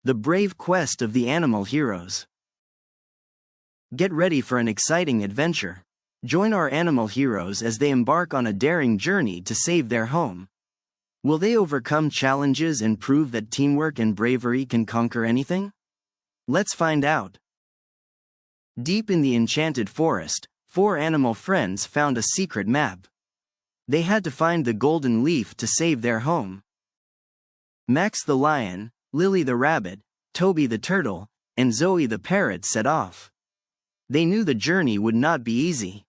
The brave quest of the animal heroes. Get ready for an exciting adventure. Join our animal heroes as they embark on a daring journey to save their home. Will they overcome challenges and prove that teamwork and bravery can conquer anything? Let's find out. Deep in the enchanted forest, 4 animal friends found a secret map. They had to find the golden leaf to save their home. Max the lion, Lily the rabbit, Toby the turtle, and Zoe the parrot set off. They knew the journey would not be easy.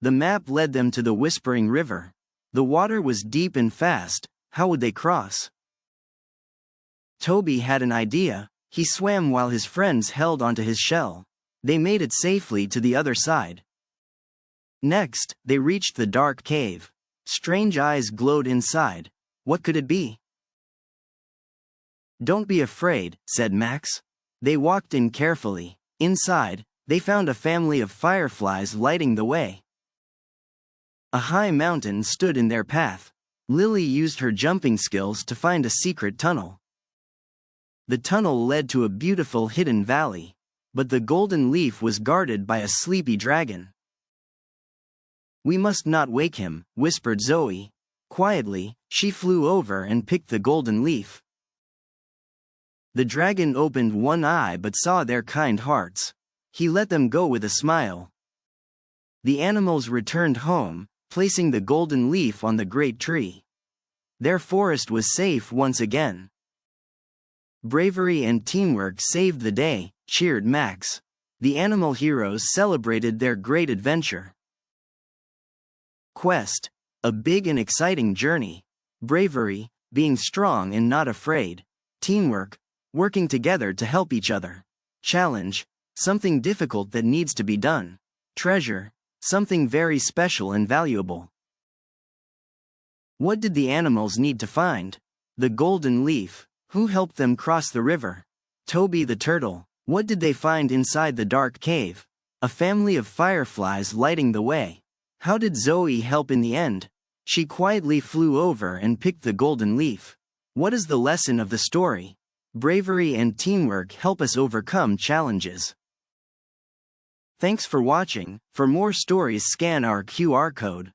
The map led them to the Whispering River. The water was deep and fast. How would they cross? Toby had an idea. He swam while his friends held onto his shell. They made it safely to the other side. Next, they reached the dark cave. Strange eyes glowed inside. What could it be? "Don't be afraid," said Max. They walked in carefully. Inside, they found a family of fireflies lighting the way. A high mountain stood in their path. Lily used her jumping skills to find a secret tunnel. The tunnel led to a beautiful hidden valley, but the golden leaf was guarded by a sleepy dragon. "We must not wake him," whispered Zoe. Quietly, she flew over and picked the golden leaf. The dragon opened one eye but saw their kind hearts. He let them go with a smile. The animals returned home, placing the golden leaf on the great tree. Their forest was safe once again. "Bravery and teamwork saved the day," cheered Max. The animal heroes celebrated their great adventure. Quest: a big and exciting journey. Bravery: being strong and not afraid. Teamwork: working together to help each other. Challenge: something difficult that needs to be done. Treasure: something very special and valuable. What did the animals need to find? The golden leaf. Who helped them cross the river? Toby the turtle. What did they find inside the dark cave? A family of fireflies lighting the way. How did Zoe help in the end? She quietly flew over and picked the golden leaf. What is the lesson of the story? Bravery and teamwork help us overcome challenges. Thanks for watching. For more stories, scan our QR code.